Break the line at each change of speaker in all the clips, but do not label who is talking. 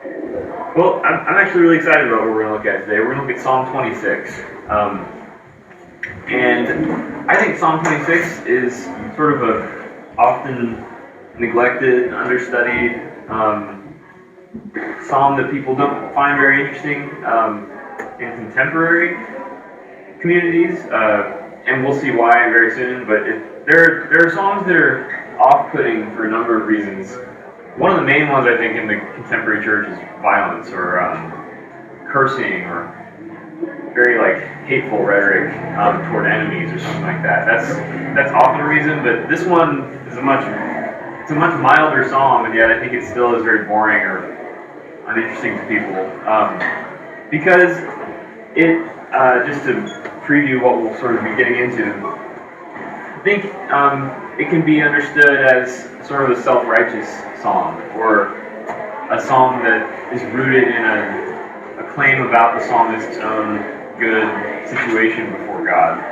Well, I'm actually really excited about what we're going to look at today. We're going to look at Psalm 26. And I think Psalm 26 is sort of a often neglected, understudied psalm that people don't find very interesting in contemporary communities. And we'll see why very soon. But there are songs that are off-putting for a number of reasons. One of the main ones, I think, in the contemporary church is violence or cursing or very hateful rhetoric toward enemies or something like that. That's often a reason, but this one is a much milder psalm, and yet I think it still is very boring or uninteresting to people because it just to preview what we'll sort of be getting into. I think it can be understood as sort of a self-righteous psalm, or a psalm that is rooted in a claim about the psalmist's own good situation before God,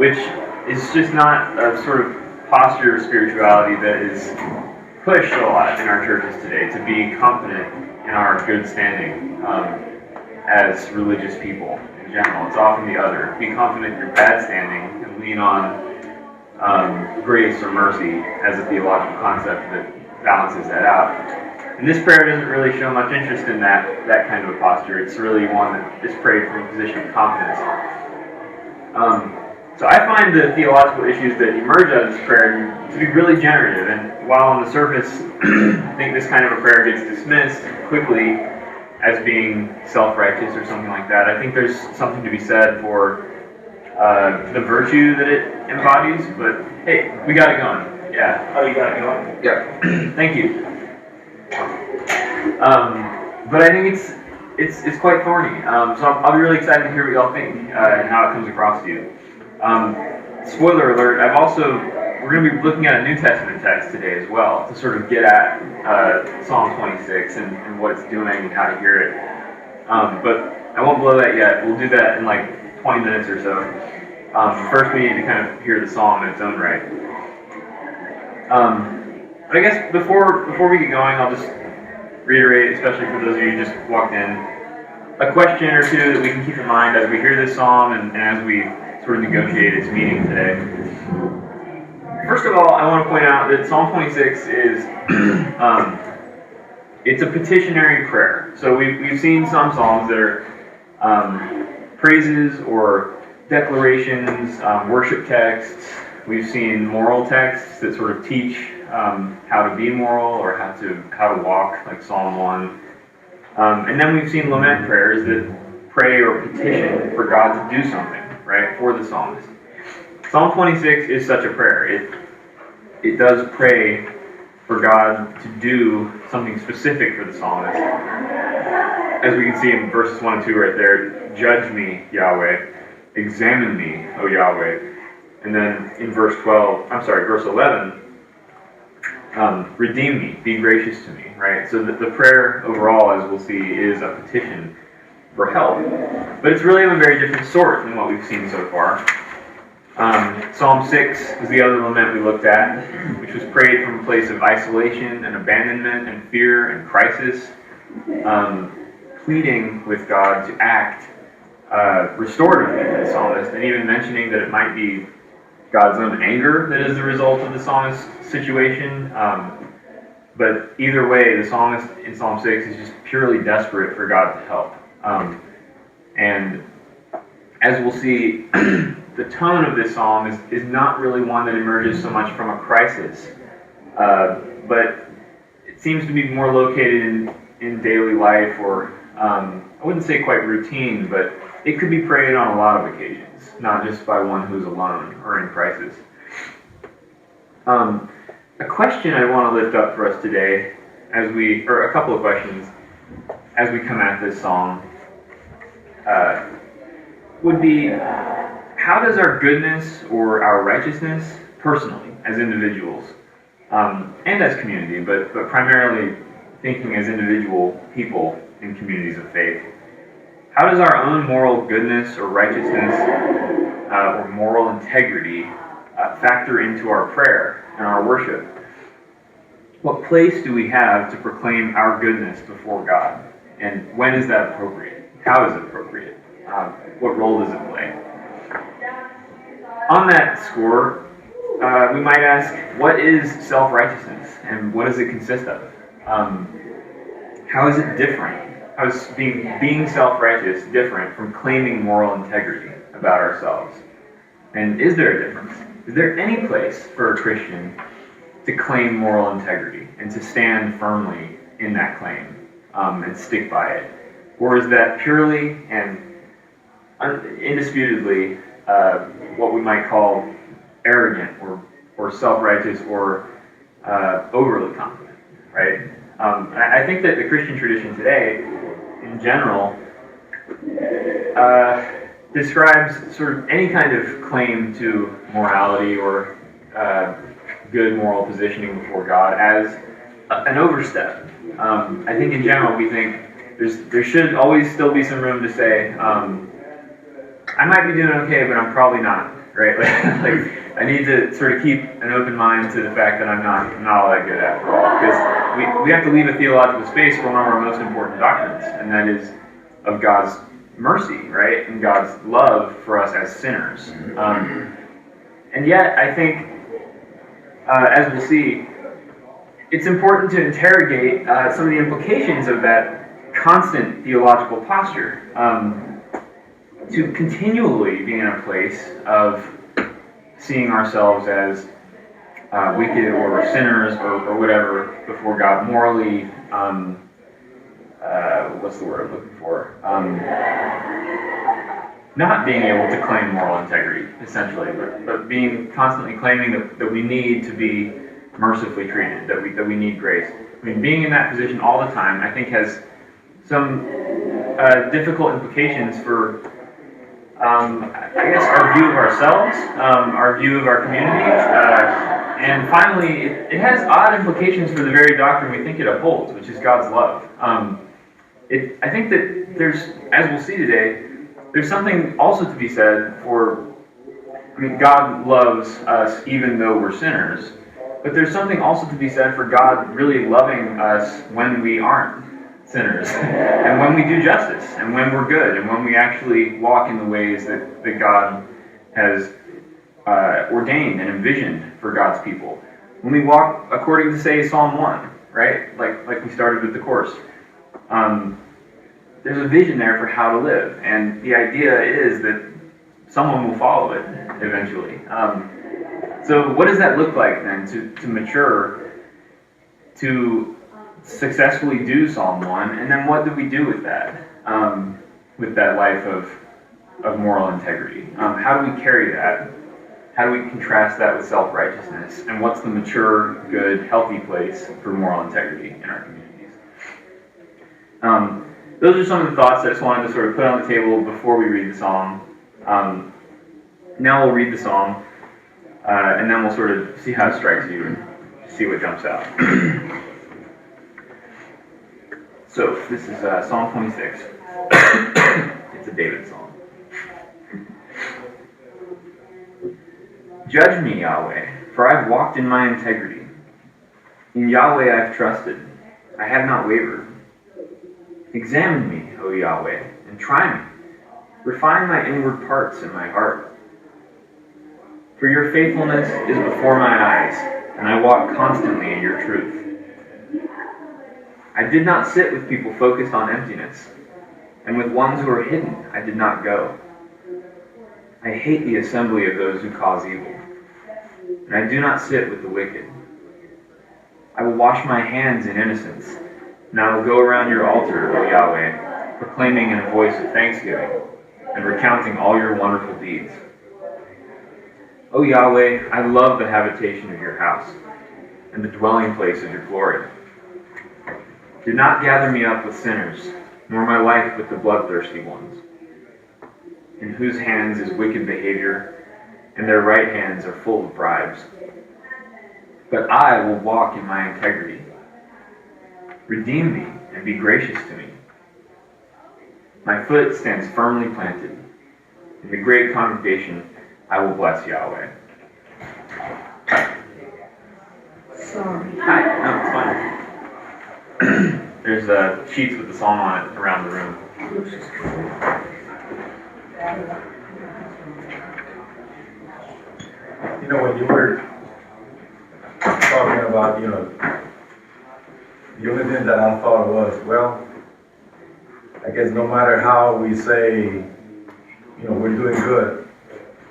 which is just not a sort of posture of spirituality that is pushed a lot in our churches today, to be confident in our good standing as religious people in general. It's often the other. Be confident in your bad standing and lean on grace or mercy as a theological concept that balances that out. And this prayer doesn't really show much interest in that kind of a posture. It's really one that is prayed from a position of confidence. So I find the theological issues that emerge out of this prayer to be really generative. And while on the surface, I think this kind of a prayer gets dismissed quickly as being self-righteous or something like that, I think there's something to be said for the virtue that it embodies. But hey, we got it going. Yeah.
Oh, you got it going?
Yeah. Thank you. But I think it's quite thorny. So I'll be really excited to hear what y'all think and how it comes across to you. Spoiler alert, we're going to be looking at a New Testament text today as well to sort of get at Psalm 26 and what it's doing and how to hear it. But I won't blow that yet. We'll do that in 20 minutes or so. First we need to kind of hear the psalm in its own right. But I guess before we get going, I'll just reiterate, especially for those of you who just walked in, a question or two that we can keep in mind as we hear this psalm and as we sort of negotiate its meaning today. First of all, I want to point out that Psalm 26 is it's a petitionary prayer. So we've seen some psalms that are praises or declarations, worship texts. We've seen moral texts that sort of teach how to be moral or how to walk, like Psalm 1. And then we've seen lament prayers that pray or petition for God to do something, right, for the psalmist. Psalm 26 is such a prayer. It does pray for God to do something specific for the psalmist. As we can see in verses 1 and 2 right there, judge me, Yahweh, examine me, O Yahweh. And then in verse 11, redeem me, be gracious to me, right? So the prayer overall, as we'll see, is a petition for help. But it's really of a very different sort than what we've seen so far. Psalm 6 is the other lament we looked at, which was prayed from a place of isolation and abandonment and fear and crisis, pleading with God to act restoratively to the psalmist, and even mentioning that it might be God's own anger that is the result of the psalmist's situation. But either way, the psalmist in Psalm 6 is just purely desperate for God to help. And as we'll see, the tone of this psalm is not really one that emerges so much from a crisis, but it seems to be more located in daily life, or I wouldn't say quite routine, but it could be prayed on a lot of occasions, not just by one who's alone or in crisis. A question I want to lift up for us today, or a couple of questions, as we come at this psalm, would be, how does our goodness or our righteousness, personally, as individuals, and as community, but primarily thinking as individual people in communities of faith, how does our own moral goodness or righteousness or moral integrity factor into our prayer and our worship? what place do we have to proclaim our goodness before God? And when is that appropriate? How is it appropriate? What role does it play? On that score, we might ask, what is self-righteousness and what does it consist of? How is it different? How is being self-righteous different from claiming moral integrity about ourselves? And is there a difference? Is there any place for a Christian to claim moral integrity and to stand firmly in that claim and stick by it? Or is that purely and indisputably what we might call arrogant or self-righteous or overly confident, right? I think that the Christian tradition today, in general, describes sort of any kind of claim to morality or good moral positioning before God as an overstep. I think in general we think there should always still be some room to say, I might be doing okay, but I'm probably not, right? Like I need to sort of keep an open mind to the fact that I'm not all that good after all, because we have to leave a theological space for one of our most important doctrines, and that is of God's mercy, right, and God's love for us as sinners. And yet, I think, as we'll see, it's important to interrogate some of the implications of that constant theological posture. To continually be in a place of seeing ourselves as wicked or sinners or whatever before God, morally, what's the word I'm looking for? Not being able to claim moral integrity, essentially, but being constantly claiming that we need to be mercifully treated, that we need grace. I mean, being in that position all the time, I think, has some difficult implications for I guess our view of ourselves, our view of our community, and finally, it has odd implications for the very doctrine we think it upholds, which is God's love. I think that there's, as we'll see today, there's something also to be said for, I mean, God loves us even though we're sinners, but there's something also to be said for God really loving us when we aren't sinners, and when we do justice, and when we're good, and when we actually walk in the ways that God has ordained and envisioned for God's people. When we walk according to, say, Psalm 1, right? Like we started with the course. There's a vision there for how to live, and the idea is that someone will follow it eventually. So what does that look like then to mature, to successfully do Psalm 1, and then what do we do with that life of moral integrity? How do we carry that? How do we contrast that with self-righteousness? And what's the mature, good, healthy place for moral integrity in our communities? Those are some of the thoughts I just wanted to sort of put on the table before we read the psalm. Now we'll read the psalm, and then we'll sort of see how it strikes you and see what jumps out. So, this is Psalm 26. It's a David psalm. Judge me, Yahweh, for I have walked in my integrity. In Yahweh I have trusted. I have not wavered. Examine me, O Yahweh, and try me. Refine my inward parts and my heart. For your faithfulness is before my eyes, and I walk constantly in your truth. I did not sit with people focused on emptiness, and with ones who are hidden I did not go. I hate the assembly of those who cause evil, and I do not sit with the wicked. I will wash my hands in innocence, and I will go around your altar, O Yahweh, proclaiming in a voice of thanksgiving, and recounting all your wonderful deeds. O Yahweh, I love the habitation of your house, and the dwelling place of your glory. Do not gather me up with sinners, nor my life with the bloodthirsty ones, in whose hands is wicked behavior, and their right hands are full of bribes. But I will walk in my integrity. Redeem me and be gracious to me. My foot stands firmly planted. In the great congregation, I will bless Yahweh.
Sorry.
Hi, no, it's fine. There's sheets with the song on it around the room.
You know, when you were talking about, the only thing that I thought was, well, I guess no matter how we say, we're doing good,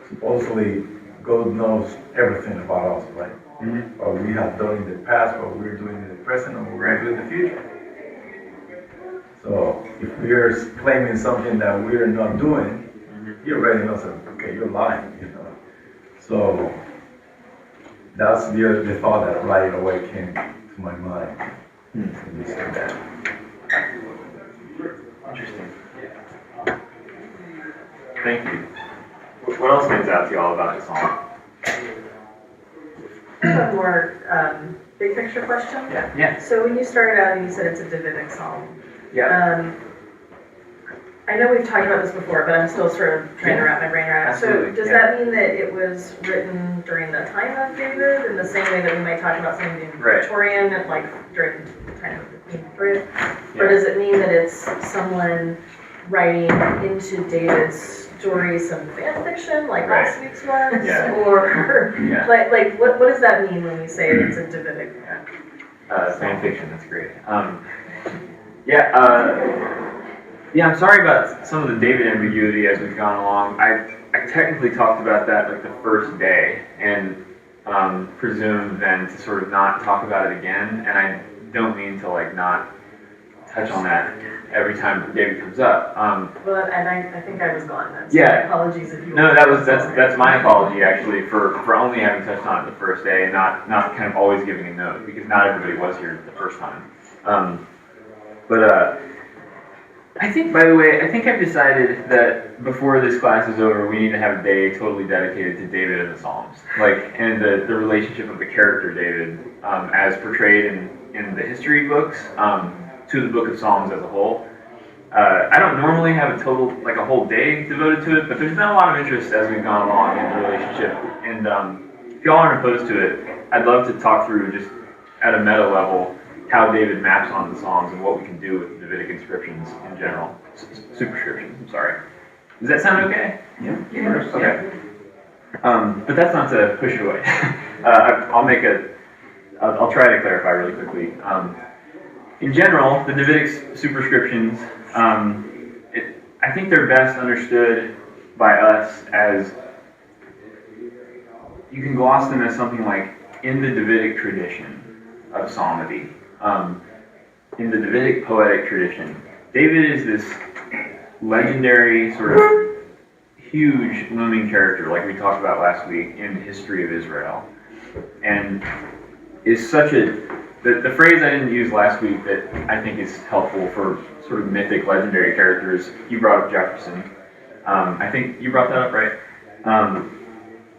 supposedly God knows everything about us, right?
Mm-hmm.
What we have done in the past, what we're doing in the present, and what we're going to do in the future. So if we're claiming something that we're not doing, He already knows that, okay, you're lying, So that's the thought that right away came to my mind when you said that.
Interesting. Thank you. What else stands out to y'all about the song?
I have a more big picture question.
Yeah.
So when you started out and you said it's a Davidic psalm,
Yeah.
I know we've talked about this before, but I'm still sort of trying to wrap my brain around it. So
Absolutely,
does that mean that it was written during the time of David, in the same way that we might talk about something being
Right.
Victorian, like during the time of the Queen Victoria? Or
Yeah.
does it mean that it's someone writing into David's story some fan fiction, like
Right.
last week's was?
Yeah.
Or
Yeah.
like what does that mean when we say it's a Davidic?
Fan fiction, that's great. Yeah, I'm sorry about some of the David ambiguity as we've gone along. I technically talked about that like the first day, and presumed then to sort of not talk about it again, and I don't mean to like not touch on that every time David comes up.
Well, and I think I was gone then. So
Yeah.
apologies if you.
No, that's my apology actually for only having touched on it the first day and not kind of always giving a note, because not everybody was here the first time. I think, by the way, I've decided that before this class is over, we need to have a day totally dedicated to David and the Psalms, and the relationship of the character David as portrayed in the history books to the book of Psalms as a whole. I don't normally have a whole day devoted to it, but there's been a lot of interest as we've gone along in the relationship, and if y'all aren't opposed to it, I'd love to talk through just at a meta level how David maps onto the Psalms and what we can do with the Davidic inscriptions in general. Superscriptions, I'm sorry. Does that sound okay?
Yeah.
Okay. But that's not to push it away. I'll try to clarify really quickly. In general, the Davidic superscriptions, I think they're best understood by us as, you can gloss them as something like in the Davidic tradition of psalmody. In the Davidic poetic tradition, David is this legendary, sort of huge looming character, like we talked about last week, in the history of Israel. And is such the phrase I didn't use last week that I think is helpful for sort of mythic, legendary characters, you brought up Jefferson. I think you brought that up, right?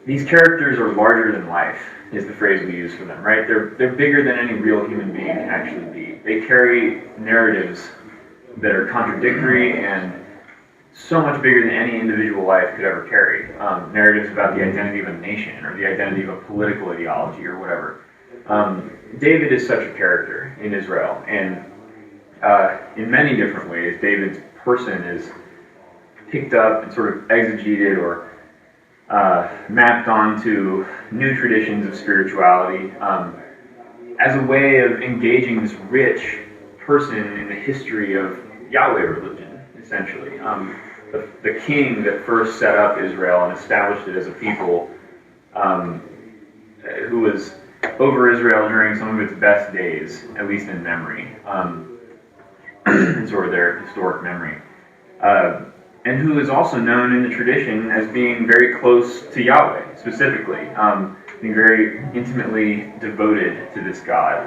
These characters are larger than life, is the phrase we use for them, right? They're bigger than any real human being can actually be. They carry narratives that are contradictory and so much bigger than any individual life could ever carry. Narratives about the identity of a nation or the identity of a political ideology or whatever. David is such a character in Israel, and in many different ways, David's person is picked up and sort of exegeted or mapped onto new traditions of spirituality as a way of engaging this rich person in the history of Yahweh religion, essentially. The king that first set up Israel and established it as a people, who was over Israel during some of its best days, at least in memory, sort of their historic memory. And who is also known in the tradition as being very close to Yahweh, specifically, being very intimately devoted to this God.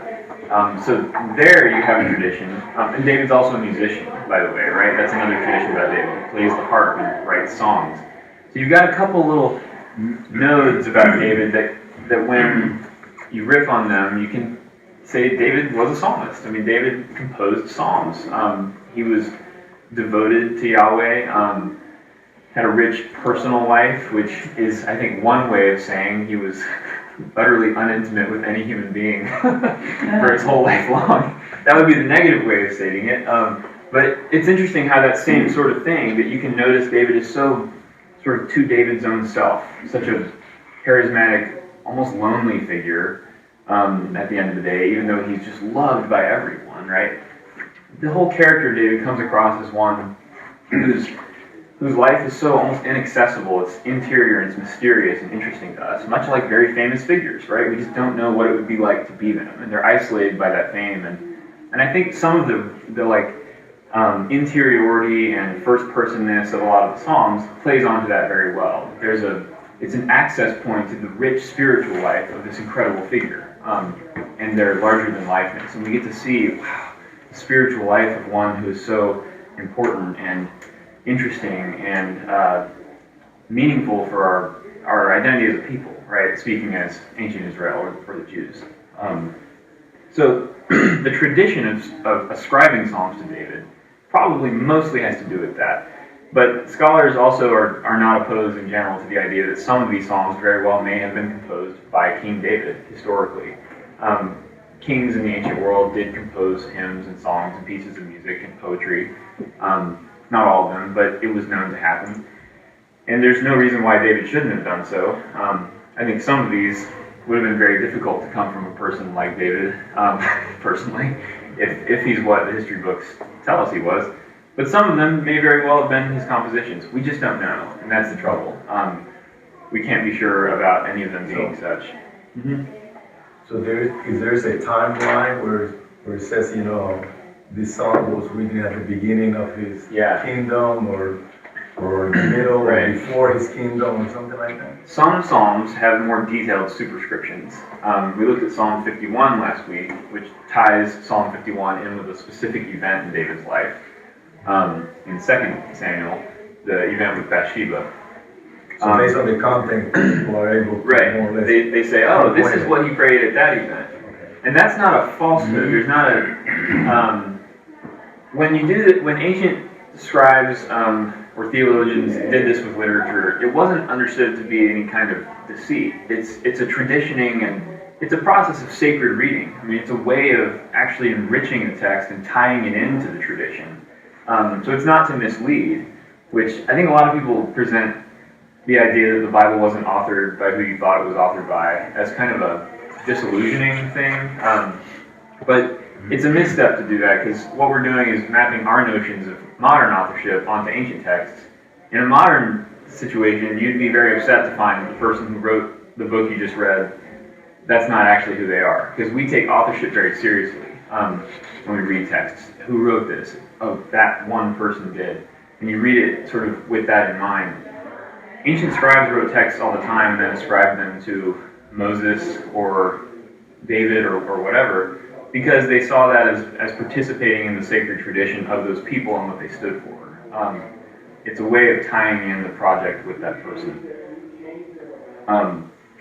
So there you have a tradition, and David's also a musician, by the way, right? That's another tradition about David. He plays the harp and writes songs. So you've got a couple little nodes about David that when you riff on them, you can say David was a psalmist. I mean, David composed psalms. He was devoted to Yahweh, had a rich personal life, which is, I think, one way of saying he was utterly unintimate with any human being for his whole life long. That would be the negative way of stating it. But it's interesting how that same sort of thing, that you can notice David is so sort of to David's own self, such a charismatic, almost lonely figure at the end of the day, even though he's just loved by everyone, right? The whole character of David comes across as one whose life is so almost inaccessible. It's interior and it's mysterious and interesting to us, much like very famous figures, right? We just don't know what it would be like to be them, and they're isolated by that fame. And I think some of the interiority and first-personness of a lot of the Psalms plays onto that very well. It's an access point to the rich spiritual life of this incredible figure, and their larger-than-lifeness. And we get to see, wow, the spiritual life of one who is so important and interesting and meaningful for our identity as a people, right? Speaking as ancient Israel or the Jews. So the tradition of ascribing Psalms to David probably mostly has to do with that. But scholars also are not opposed in general to the idea that some of these Psalms very well may have been composed by King David, historically. Kings in the ancient world did compose hymns and songs and pieces of music and poetry. Not all of them, but it was known to happen. And there's no reason why David shouldn't have done so. I think some of these would have been very difficult to come from a person like David, personally, if he's what the history books tell us he was. But some of them may very well have been his compositions. We just don't know, and that's the trouble. We can't be sure about any of them being such. Mm-hmm.
So there's a timeline where it says, this song was written at the beginning of his kingdom, or in the middle,
right,
or before his kingdom, or something like that?
Some Psalms have more detailed superscriptions. We looked at Psalm 51 last week, which ties Psalm 51 in with a specific event in David's life. In 2 Samuel, the event with Bathsheba.
So based on the content, people are able to more or less...
They say, oh, this is what he prayed at that event. Okay. And that's not a falsehood. Mm-hmm. There's not a... when ancient scribes or theologians did this with literature, it wasn't understood to be any kind of deceit. It's a traditioning, and it's a process of sacred reading. I mean, it's a way of actually enriching the text and tying it into the tradition. So it's not to mislead, which I think a lot of people present the idea that the Bible wasn't authored by who you thought it was authored by as kind of a disillusioning thing. But it's a misstep to do that, because what we're doing is mapping our notions of modern authorship onto ancient texts. In a modern situation, you'd be very upset to find that the person who wrote the book you just read, that's not actually who they are, because we take authorship very seriously when we read texts. Who wrote this? Oh, that one person did. And you read it sort of with that in mind. Ancient scribes wrote texts all the time and then ascribed them to Moses or David or whatever, because they saw that as participating in the sacred tradition of those people and what they stood for. It's a way of tying in the project with that person.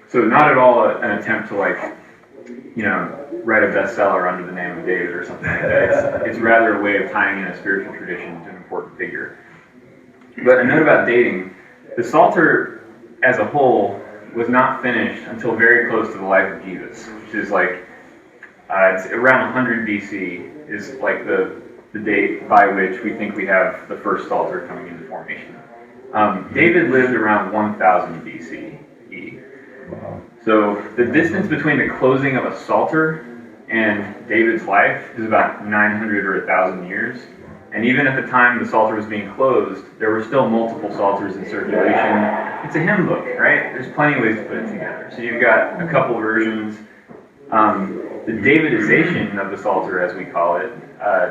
So not at all an attempt to write a bestseller under the name of David or something like that. It's rather a way of tying in a spiritual tradition to an important figure. But a note about dating. The Psalter as a whole was not finished until very close to the life of Jesus, which is it's around 100 BC is the date by which we think we have the first Psalter coming into formation. David lived around 1000 BCE. Wow. So the distance between the closing of a Psalter and David's life is about 900 or 1,000 years. And even at the time the Psalter was being closed, there were still multiple Psalters in circulation. It's a hymn book, right? There's plenty of ways to put it together. So you've got a couple versions. The Davidization of the Psalter, as we call it,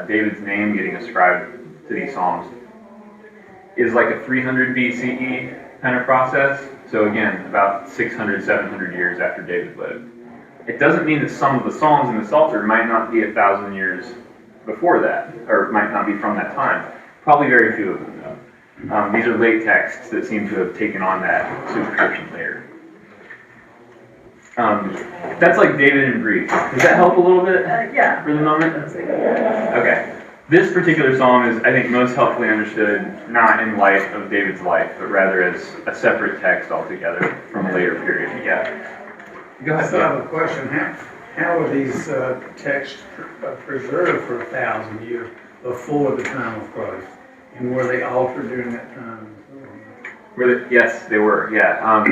David's name getting ascribed to these psalms, is like a 300 BCE kind of process. So again, about 600, 700 years after David lived. It doesn't mean that some of the psalms in the Psalter might not be 1,000 years before that, or might not be from that time. Probably very few of them, though. These are late texts that seem to have taken on that superscription later. That's like David in Greek. Does that help a little bit?
Yeah.
For the moment? Okay. This particular psalm is, I think, most helpfully understood not in light of David's life, but rather as a separate text altogether from a later period. Yeah. Go
I
ahead.
still have a question. How were these texts preserved for 1,000 years before the time of Christ? And were they altered during that time?
Yes, they were. Yeah.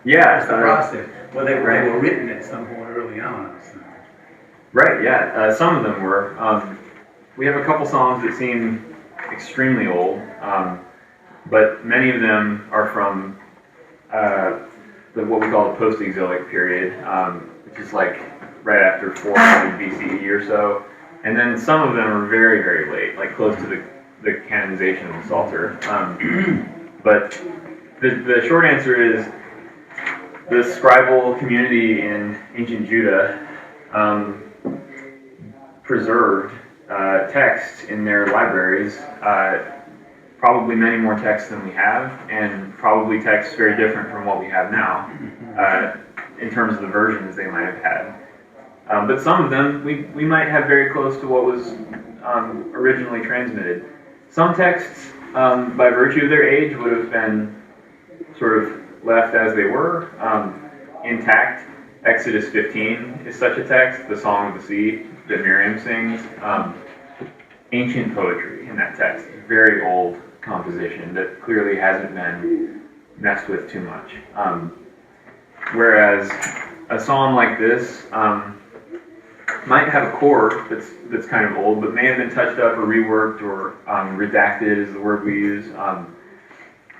That's the
Yeah.
process. Well, they
Right.
were written at some point early on, I assume.
Right. Yeah. Some of them were. We have a couple songs that seem extremely old, but many of them are from what we call the post-exilic period, which is like right after 400 BCE or so. And then some of them are very, very late, like close to the canonization of the Psalter. But the short answer is the scribal community in ancient Judah preserved texts in their libraries, probably many more texts than we have, and probably texts very different from what we have now, in terms of the versions they might have had. But some of them we might have very close to what was originally transmitted. Some texts, by virtue of their age, would have been sort of left as they were, intact. Exodus 15 is such a text, the Song of the Sea that Miriam sings. Ancient poetry in that text, very old composition that clearly hasn't been messed with too much. Whereas a psalm like this might have a core that's kind of old, but may have been touched up or reworked or redacted is the word we use,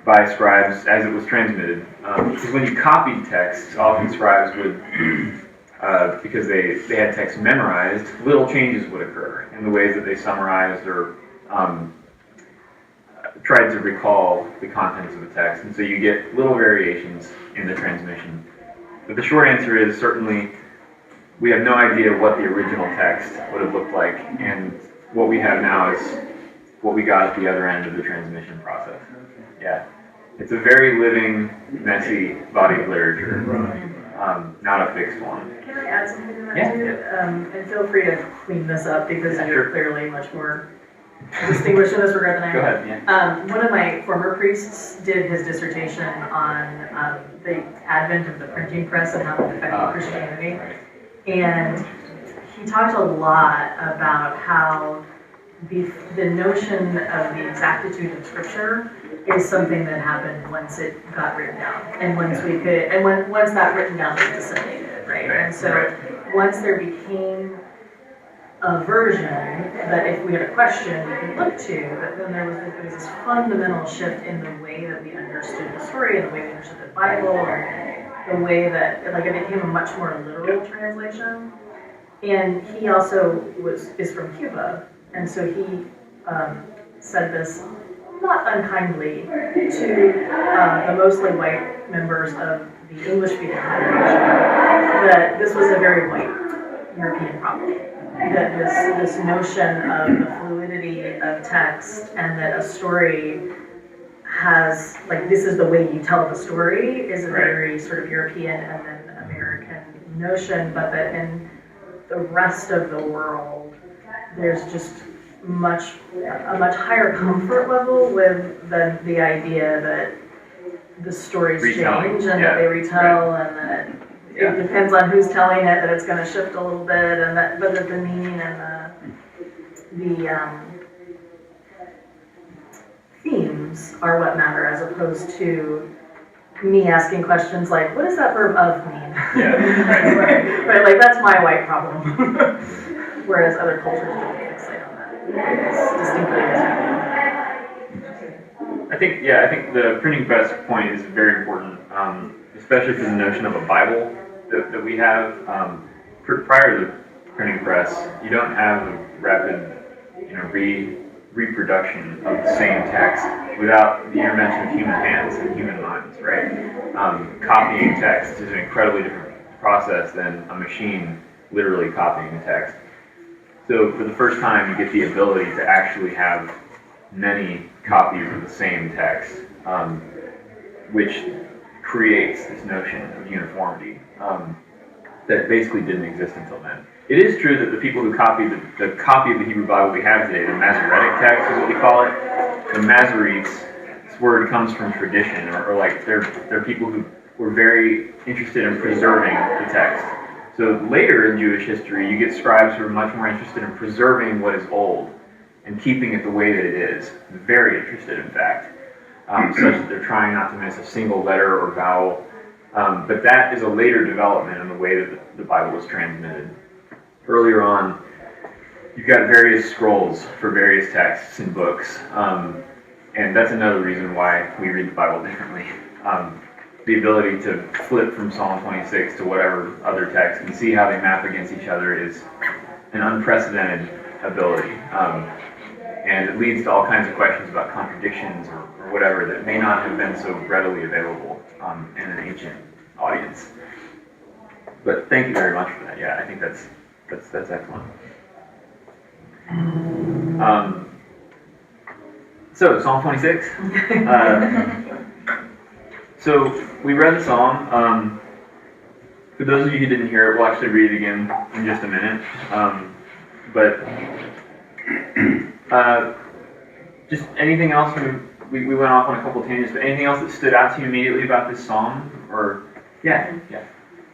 by scribes as it was transmitted. Because when you copied texts, often scribes would, because they had text memorized, little changes would occur in the ways that they summarized or tried to recall the contents of the text. And so you get little variations in the transmission. But the short answer is certainly we have no idea what the original text would have looked like, and what we have now is what we got at the other end of the transmission process. Yeah. It's a very living, messy body of literature, not a fixed one.
Can I add something to that
Yeah.
too? And feel free to clean this up because
Yeah,
you're
sure.
clearly much more distinguished in this regard than I am.
Go ahead, yeah.
One of my former priests did his dissertation on the advent of the printing press and how it affected Christianity. And he talked a lot about how the notion of the exactitude of Scripture is something that happened once it got written down, and once we could, and once that written down was disseminated, right? And so once there became a version that if we had a question we could look to, but then there was this fundamental shift in the way that we understood the story and the way we understood the Bible, and the way that like it became a much more literal translation. And he also is from Cuba, and so he said this not unkindly to the mostly white members of the English-speaking population, that this was a very white European problem. That this notion of the fluidity of text and that a story has, like, this is the way you tell the story is a very sort of European and then American notion, but that in the rest of the world, there's just a much higher comfort level with the idea that the stories change and that they retell and that it depends on who's telling it, that it's going to shift a little bit, and that but that the meaning and the themes are what matter, as opposed to me asking questions like, what does that verb of mean? right, like that's my white problem. Whereas other cultures don't fixate on that. It's distinctly
I think the printing press point is very important, especially for the notion of a Bible that we have. Prior to the printing press, you don't have a rapid, reproduction of the same text without the intervention of human hands and human minds, right? Copying text is an incredibly different process than a machine literally copying a text. So for the first time, you get the ability to actually have many copies of the same text, which creates this notion of uniformity that basically didn't exist until then. It is true that the people who copied the copy of the Hebrew Bible we have today, the Masoretic text is what we call it, the Masoretes, this word comes from tradition, or like they're people who were very interested in preserving the text. So later in Jewish history, you get scribes who are much more interested in preserving what is old and keeping it the way that it is. Very interested, in fact, such that they're trying not to miss a single letter or vowel. But that is a later development in the way that the Bible was transmitted. Earlier on, you've got various scrolls for various texts and books, and that's another reason why we read the Bible differently. The ability to flip from Psalm 26 to whatever other text and see how they map against each other is an unprecedented ability. And it leads to all kinds of questions about contradictions or whatever that may not have been so readily available in an ancient audience. But thank you very much for that. Yeah, I think that's excellent. So Psalm 26. So we read the psalm. For those of you who didn't hear it, we'll actually read it again in just a minute. Just anything else? We went off on a couple of tangents, but anything else that stood out to you immediately about this psalm? Or yeah.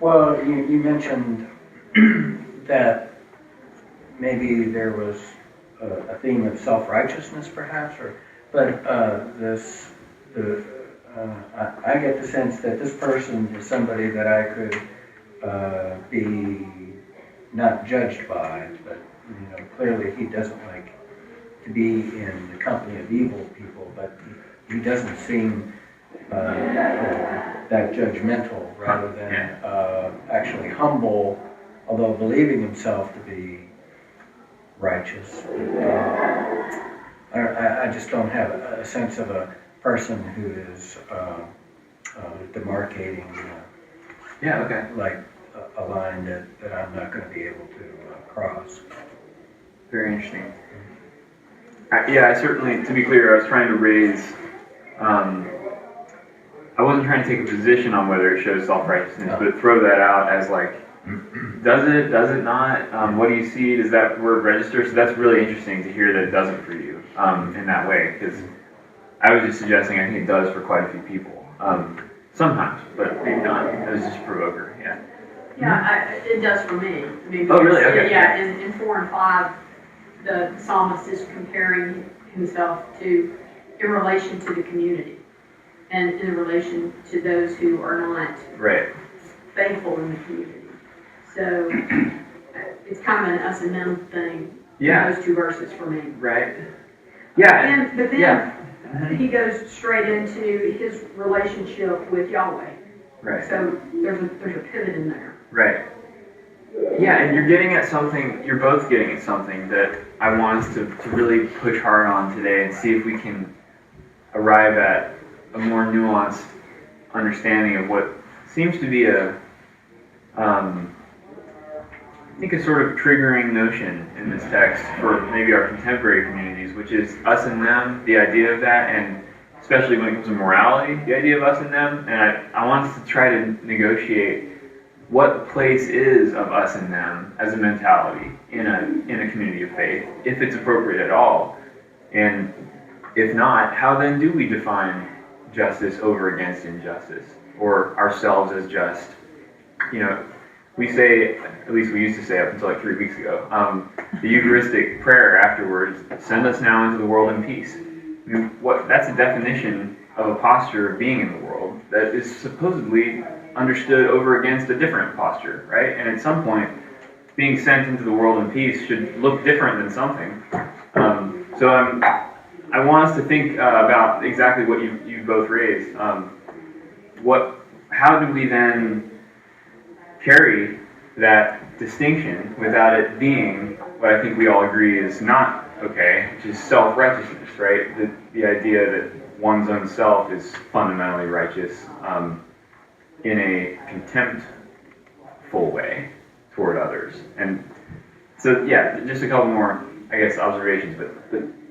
Well, you mentioned that maybe there was a theme of self-righteousness, perhaps, I get the sense that this person is somebody that I could be not judged by, but clearly he doesn't like to be in the company of evil people, but he doesn't seem that judgmental, rather than actually humble, although believing himself to be righteous. I just don't have a sense of a person who is demarcating like a line that I'm not going to be able to cross.
Very interesting. I certainly, to be clear, I was trying to raise, I wasn't trying to take a position on whether it shows self-righteousness, but throw that out as like, does it not? What do you see? Does that word register? So that's really interesting to hear that it doesn't for you in that way, because I was just suggesting I think it does for quite a few people. Sometimes, but maybe not. It was just a provoker,
Yeah, it does for me. I mean,
oh, really? Okay.
Yeah, in 4 and 5, the psalmist is comparing himself in relation to the community and in relation to those who are not faithful in the community. So it's kind of an us and them thing. Those two verses for me.
Right. Yeah.
But then he goes straight into his relationship with Yahweh.
Right.
So there's a pivot in there.
Right. Yeah, and you're getting at something, you're both getting at something that I want us to really push hard on today and see if we can arrive at a more nuanced understanding of what seems to be I think a sort of triggering notion in this text for maybe our contemporary communities, which is us and them, the idea of that, and especially when it comes to morality, the idea of us and them. And I want us to try to negotiate what the place is of us and them as a mentality in a community of faith, if it's appropriate at all. And if not, how then do we define justice over against injustice, or ourselves as just? We say, at least we used to say up until like 3 weeks ago, the Eucharistic prayer afterwards, send us now into the world in peace. I mean, that's a definition of a posture of being in the world that is supposedly understood over against a different posture, right? And at some point, being sent into the world in peace should look different than something. So I want us to think about exactly what you both raised. How do we then carry that distinction without it being what I think we all agree is not okay, which is self-righteousness, right? The idea that one's own self is fundamentally righteous in a contemptful way toward others. And so, just a couple more, I guess, observations, but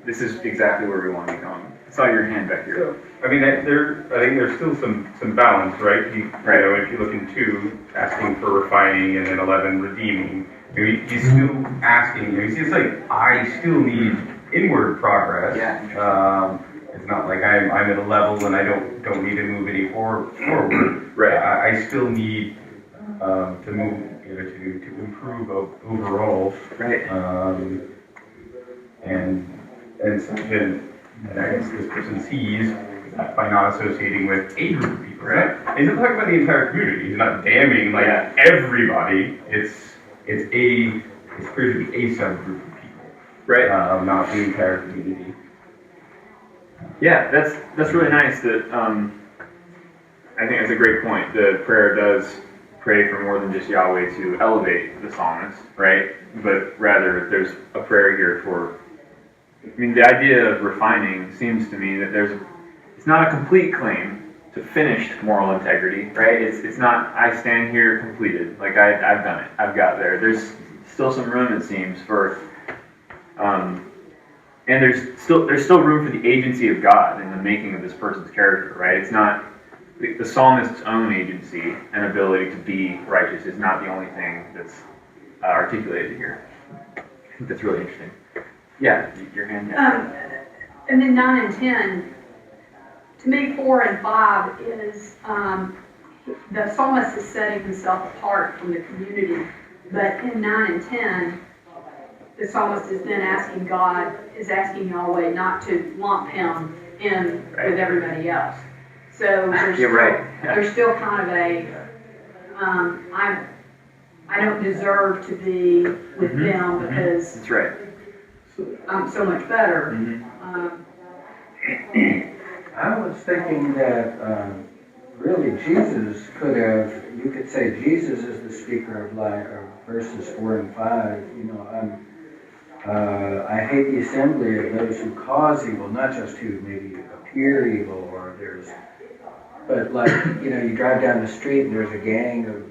this is exactly where we want to be going. I saw your hand back here.
So, I think there's still some balance, right? If you look in 2, asking for refining, and then 11, redeeming. He's still asking. It's like I still need inward progress. It's not like I'm at a level and I don't need to move any forward.
Right.
I still need to move, to improve overall.
Right.
And something that I guess this person sees by not associating with a group of people.
Right.
He's not talking about the entire community. He's not damning like everybody. It's clear to be a subgroup of people.
Right.
Not the entire community.
Yeah, that's really nice. That I think that's a great point. The prayer does pray for more than just Yahweh to elevate the psalmist, right? But rather, there's a prayer here for. I mean, the idea of refining seems to me that it's not a complete claim to finished moral integrity, right? It's not, I stand here completed, like I've done it, I've got there. There's still some room, it seems, for, and there's still room for the agency of God in the making of this person's character, right? It's not, the psalmist's own agency and ability to be righteous is not the only thing that's articulated here. I think that's really interesting. Yeah, your hand. Yeah.
And then 9 and 10, to me, 4 and 5 is, the psalmist is setting himself apart from the community. But in 9 and 10, the psalmist is then asking Yahweh not to lump him in with everybody else. So there's still kind of a, I don't deserve to be with them because
That's right.
I'm so much better.
I was thinking that really Jesus could have, you could say Jesus is the speaker of life, or verses 4 and 5. I hate the assembly of those who cause evil, not just who maybe appear evil, but like, you drive down the street and there's a gang of,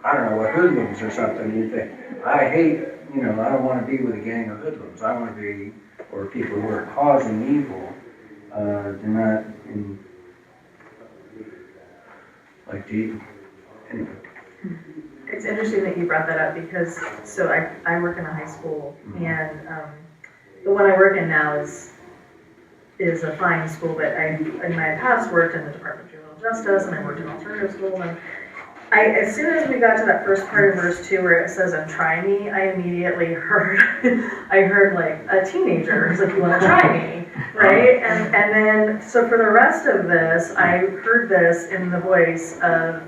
I don't know what, hoodlums or something, and you think, I hate, I don't want to be with a gang of hoodlums. I want to be, or people who are causing evil. They're not in, like, anyway.
It's interesting that you brought that up because, so I work in a high school, and the one I work in now is a fine school, but in my past worked in the Department of Juvenile Justice, and I worked in alternative school, and as soon as we got to that first part of verse 2 where it says, "Try me," I immediately heard, like a teenager who's like, "You want to try me?" Right? And then, so for the rest of this, I heard this in the voice of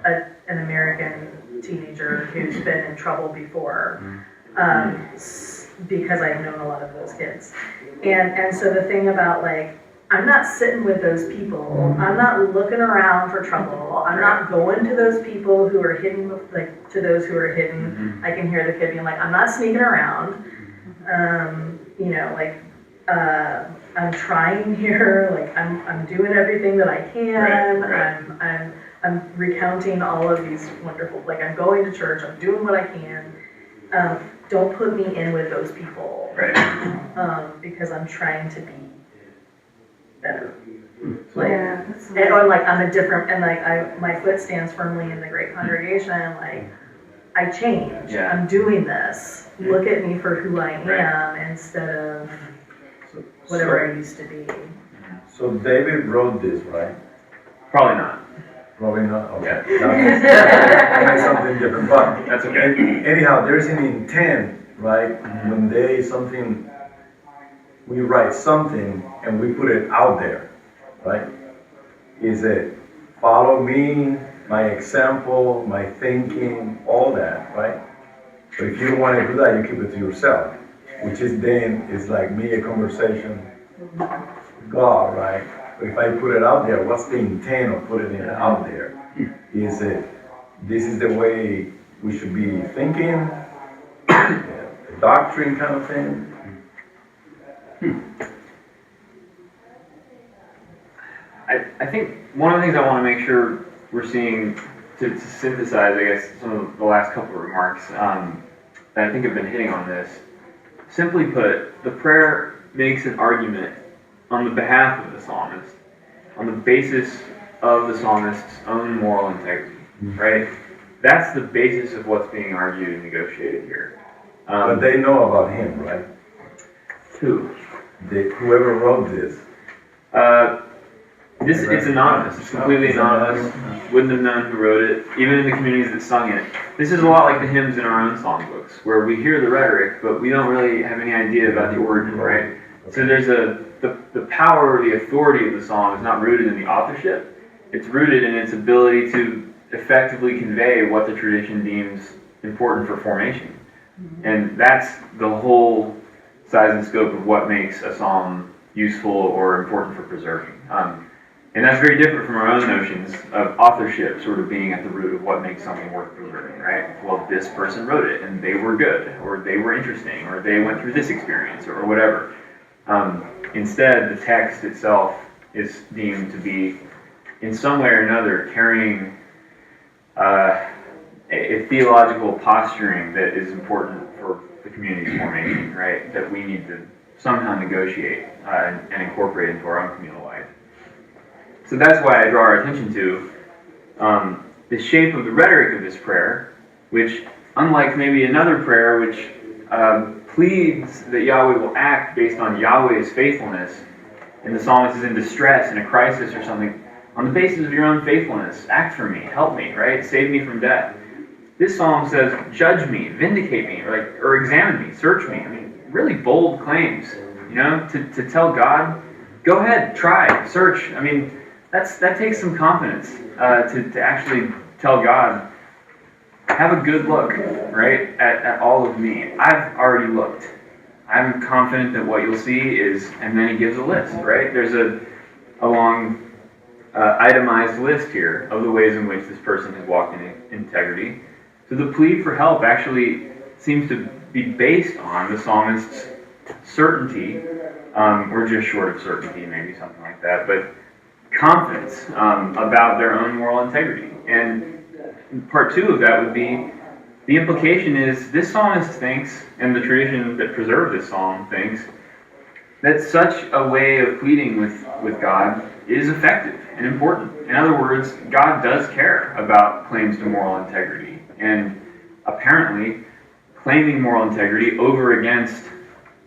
an American teenager who's been in trouble before, because I've known a lot of those kids. And so the thing about, like, I'm not sitting with those people. I'm not looking around for trouble. I'm not going to those people who are hidden, like, to those who are hidden. I can hear the kid being like, I'm not sneaking around. I'm trying here. Like, I'm doing everything that I can.
Right.
I'm recounting all of these wonderful, like, I'm going to church. I'm doing what I can. Don't put me in with those people.
Right.
Because I'm trying to be better.
Yeah.
Or like I'm a different, and like my foot stands firmly in the great congregation. Like I change.
Yeah.
I'm doing this. Look at me for who I am
Right.
instead of whatever I used to be.
So David wrote this, right?
Probably not.
Probably not. Okay.
Yeah.
That's something different, but
That's okay.
anyhow, there's an intent, right? When we write something and we put it out there, right? Is it follow me, my example, my thinking, all that, right? So if you don't want to do that, you keep it to yourself, which is like me, a conversation with God, right? But if I put it out there, what's the intent of putting it out there? Is it, this is the way we should be thinking, the doctrine kind of thing?
I think one of the things I want to make sure we're seeing to synthesize, I guess, some of the last couple of remarks that I think have been hitting on this. Simply put, the prayer makes an argument on the behalf of the psalmist, on the basis of the psalmist's own moral integrity, right? That's the basis of what's being argued and negotiated here.
But they know about him, right?
Who?
Whoever wrote this,
It's anonymous. It's completely anonymous. Wouldn't have known who wrote it, even in the communities that sung it. This is a lot like the hymns in our own songbooks, where we hear the rhetoric, but we don't really have any idea about the origin, right? So there's the power or the authority of the song is not rooted in the authorship. It's rooted in its ability to effectively convey what the tradition deems important for formation. And that's the whole size and scope of what makes a psalm useful or important for preserving. And that's very different from our own notions of authorship sort of being at the root of what makes something worth preserving, right? Well, this person wrote it, and they were good, or they were interesting, or they went through this experience, or whatever. Instead, the text itself is deemed to be, in some way or another, carrying a theological posturing that is important for the community's formation, right? That we need to somehow negotiate and incorporate into our own communal life. So that's why I draw our attention to the shape of the rhetoric of this prayer, which, unlike maybe another prayer which pleads that Yahweh will act based on Yahweh's faithfulness, and the psalmist is in distress, in a crisis or something, on the basis of your own faithfulness, act for me, help me, right? Save me from death. This psalm says, judge me, vindicate me, or examine me, search me. I mean, really bold claims, to tell God, go ahead, try, search. I mean, that takes some confidence to actually tell God, have a good look, right, at all of me. I've already looked. I'm confident that what you'll see is, and then he gives a list, right? There's a long itemized list here of the ways in which this person has walked in integrity. So the plea for help actually seems to be based on the psalmist's certainty, or just short of certainty, maybe something like that, but confidence about their own moral integrity. And part two of that would be, the implication is this psalmist thinks, and the tradition that preserved this psalm thinks, that such a way of pleading with God is effective and important. In other words, God does care about claims to moral integrity. And apparently, claiming moral integrity over against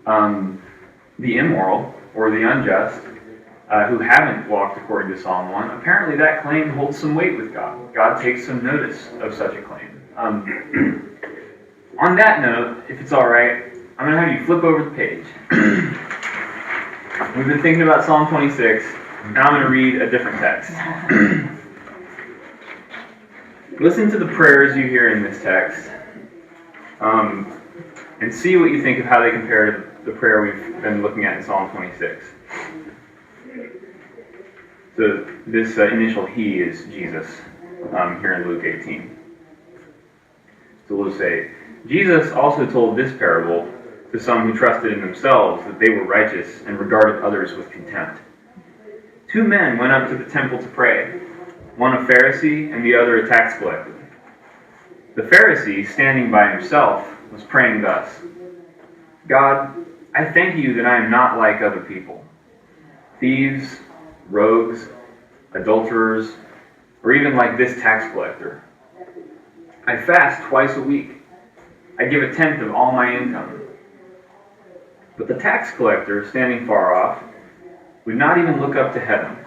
the immoral or the unjust, who haven't walked according to Psalm 1, apparently that claim holds some weight with God. God takes some notice of such a claim. On that note, if it's all right, I'm going to have you flip over the page. We've been thinking about Psalm 26, and I'm going to read a different text. Listen to the prayers you hear in this text, and see what you think of how they compare to the prayer we've been looking at in Psalm 26. So this initial he is Jesus here in Luke 18. So we'll say, Jesus also told this parable to some who trusted in themselves that they were righteous and regarded others with contempt. 2 men went up to the temple to pray, one a Pharisee and the other a tax collector. The Pharisee, standing by himself, was praying thus, God, I thank you that I am not like other people, thieves, rogues, adulterers, or even like this tax collector. I fast twice a week. I give 1/10 of all my income. But the tax collector, standing far off, would not even look up to heaven,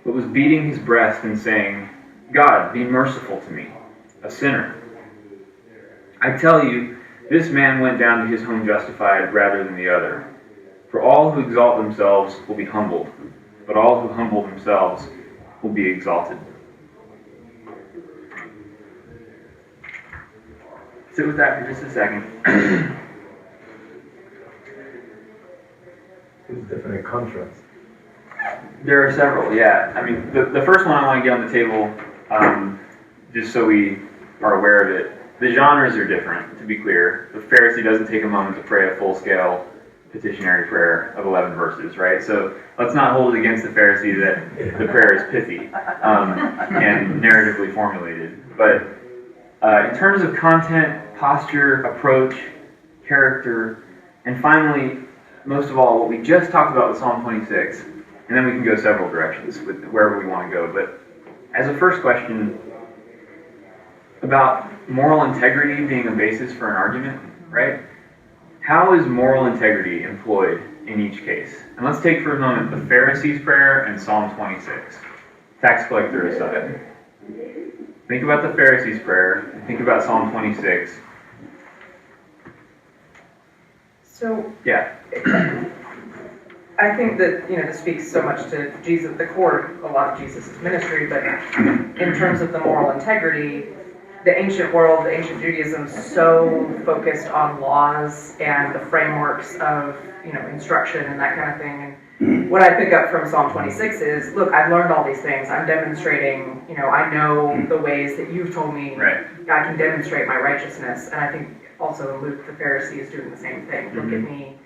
but was beating his breast and saying, God, be merciful to me, a sinner. I tell you, this man went down to his home justified rather than the other. For all who exalt themselves will be humbled, but all who humble themselves will be exalted. Sit with that for just a second.
It's definitely a contrast.
There are several, yeah. I mean, the first one I want to get on the table, just so we are aware of it. The genres are different, to be clear. The Pharisee doesn't take a moment to pray a full-scale petitionary prayer of 11 verses, right? So let's not hold it against the Pharisee that the prayer is pithy and narratively formulated. But in terms of content, posture, approach, character, and finally, most of all, what we just talked about with Psalm 26, and then we can go several directions with wherever we want to go. But as a first question, about moral integrity being a basis for an argument, right? How is moral integrity employed in each case. And let's take for a moment the Pharisees' prayer and Psalm 26. Tax collector aside. Think about the Pharisees' prayer, and think about Psalm 26.
So
Yeah.
I think that, this speaks so much to Jesus, the core of a lot of Jesus' ministry, but in terms of the moral integrity, the ancient world, the ancient Judaism, so focused on laws and the frameworks of, instruction and that kind of thing. And what I pick up from Psalm 26 is, look, I've learned all these things. I'm demonstrating, I know the ways that you've told me.
Right.
I can demonstrate my righteousness. And I think also in Luke, the Pharisee is doing the same thing. Look at me.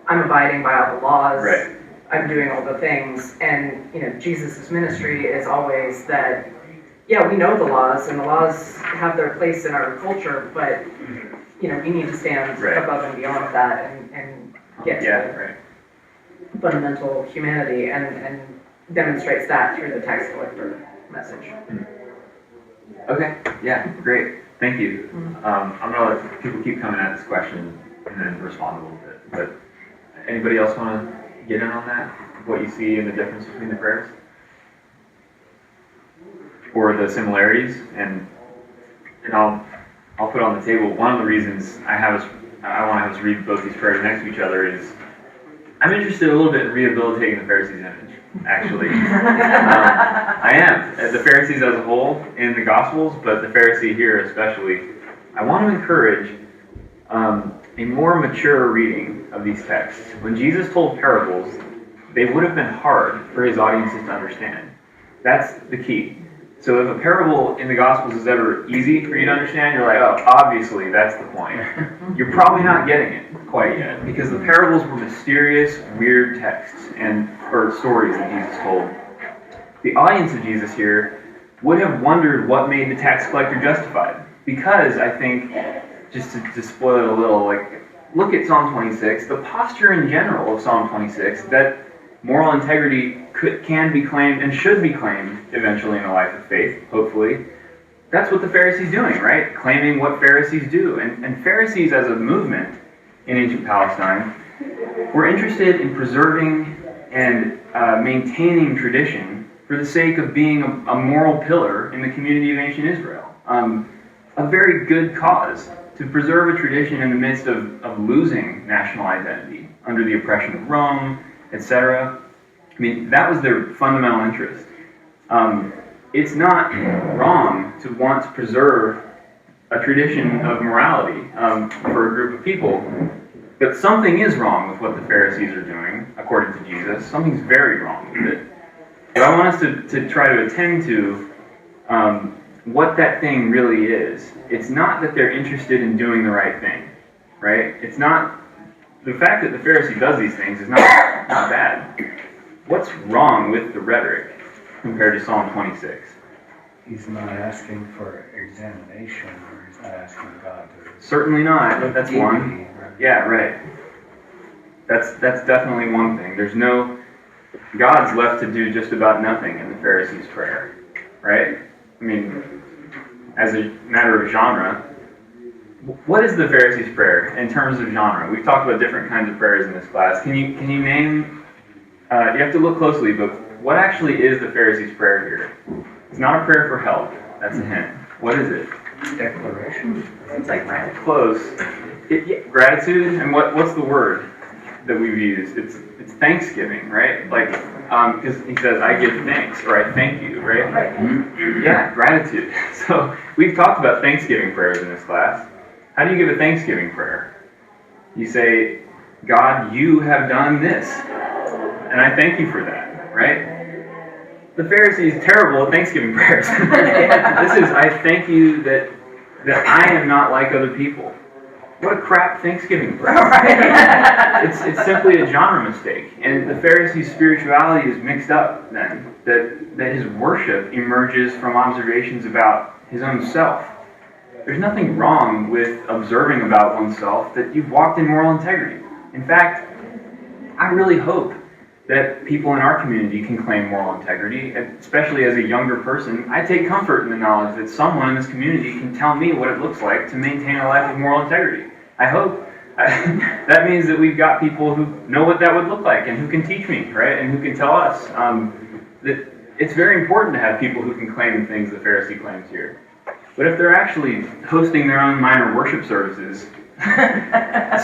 I'm abiding by all the laws.
Right.
I'm doing all the things. And, Jesus' ministry is always that, yeah, we know the laws, and the laws have their place in our culture, but, we need to stand above and beyond that and get to fundamental humanity, and demonstrates that through the tax collector message.
Okay, yeah, great. Thank you. I'm going to let people keep coming at this question and then respond a little bit. But anybody else want to get in on that? What you see in the difference between the prayers? Or the similarities? And I'll put on the table, one of the reasons I want to have us read both these prayers next to each other is I'm interested a little bit in rehabilitating the Pharisees' image, actually. I am. The Pharisees as a whole in the Gospels, but the Pharisee here especially. I want to encourage a more mature reading of these texts. When Jesus told parables, they would have been hard for his audiences to understand. That's the key. So if a parable in the Gospels is ever easy for you to understand, you're like, oh, obviously that's the point. You're probably not getting it quite yet, because the parables were mysterious, weird texts or stories that Jesus told. The audience of Jesus here would have wondered what made the tax collector justified. Because I think, just to spoil it a little, look at Psalm 26, the posture in general of Psalm 26, that moral integrity can be claimed and should be claimed eventually in a life of faith, hopefully. That's what the Pharisees doing, right? Claiming what Pharisees do. And Pharisees as a movement in ancient Palestine were interested in preserving and maintaining tradition for the sake of being a moral pillar in the community of ancient Israel. A very good cause to preserve a tradition in the midst of losing national identity under the oppression of Rome, etc. I mean, that was their fundamental interest. It's not wrong to want to preserve a tradition of morality for a group of people, but something is wrong with what the Pharisees are doing, according to Jesus. Something's very wrong with it. But I want us to try to attend to what that thing really is. It's not that they're interested in doing the right thing, right? It's not. The fact that the Pharisee does these things is not bad. What's wrong with the rhetoric compared to Psalm 26?
He's not asking for examination, or he's not asking God to...
Certainly not. That's one. Yeah, right. That's definitely one thing. God's left to do just about nothing in the Pharisees' prayer, right? I mean, as a matter of genre, what is the Pharisees' prayer in terms of genre? We've talked about different kinds of prayers in this class. Can you name? You have to look closely, but what actually is the Pharisees' prayer here? It's not a prayer for help. That's a hint. What is it?
Declaration.
It's like close. Gratitude. And what's the word that we've used? It's thanksgiving, right? Because he says, "I give thanks," or "I thank you," right? Mm-hmm. Yeah, gratitude. So we've talked about Thanksgiving prayers in this class. How do you give a Thanksgiving prayer? You say, "God, you have done this, and I thank you for that," right? The Pharisees are terrible at Thanksgiving prayers. This is, "I thank you that I am not like other people." What a crap Thanksgiving prayer. It's simply a genre mistake. And the Pharisee's spirituality is mixed up then. That his worship emerges from observations about his own self. There's nothing wrong with observing about oneself that you've walked in moral integrity. In fact, I really hope that people in our community can claim moral integrity, especially as a younger person. I take comfort in the knowledge that someone in this community can tell me what it looks like to maintain a life of moral integrity. I that means that we've got people who know what that would look like and who can teach me, right? And who can tell us that it's very important to have people who can claim the things the Pharisee claims here. But if they're actually hosting their own minor worship services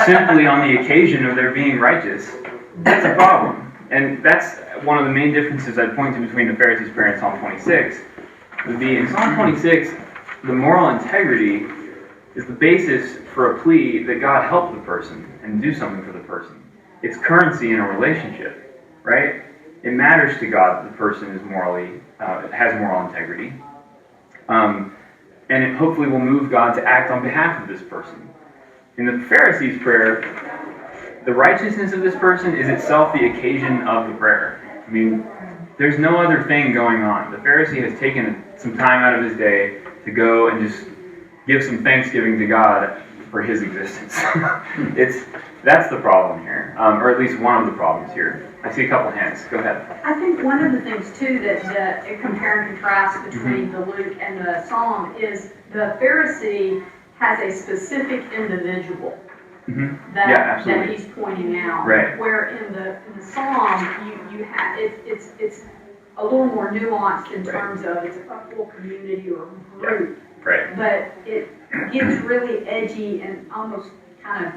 simply on the occasion of their being righteous, that's a problem. And that's one of the main differences I'd point to between the Pharisees' prayer and Psalm 26. Would be in Psalm 26, the moral integrity is the basis for a plea that God help the person and do something for the person. It's currency in a relationship, right? It matters to God that the person is morally, has moral integrity. And it hopefully will move God to act on behalf of this person. In the Pharisees' prayer, the righteousness of this person is itself the occasion of the prayer. I mean, there's no other thing going on. The Pharisee has taken some time out of his day to go and just give some thanksgiving to God for his existence. That's the problem here, or at least one of the problems here. I see a couple hands. Go ahead.
I think one of the things too that compare and contrast between the Luke and the Psalm is the Pharisee has a specific individual that he's pointing out.
Right.
Where in the Psalm you have it's a little more nuanced in terms of it's a full community or group.
Right.
But it gets really edgy and almost kind of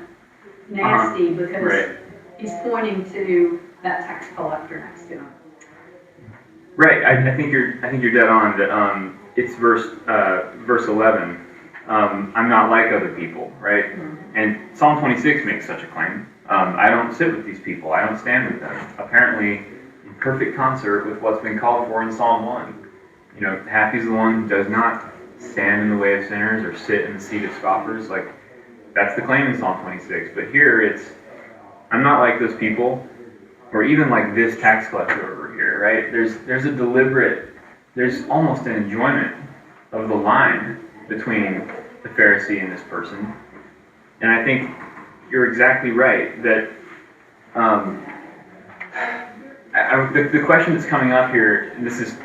nasty because he's pointing to that tax collector next to him.
Right. I think you're dead on. That it's verse 11. I'm not like other people, right? Mm-hmm. And Psalm 26 makes such a claim. I don't sit with these people. I don't stand with them. Apparently, in perfect concert with what's been called for in Psalm 1. You know, happy is the one who does not stand in the way of sinners or sit in the seat of scoffers. Like, that's the claim in Psalm 26. But here it's, I'm not like those people, or even like this tax collector over here, right? There's a deliberate, there's almost an enjoyment of the line between the Pharisee and this person. And I think you're exactly right that the question that's coming up here, and this is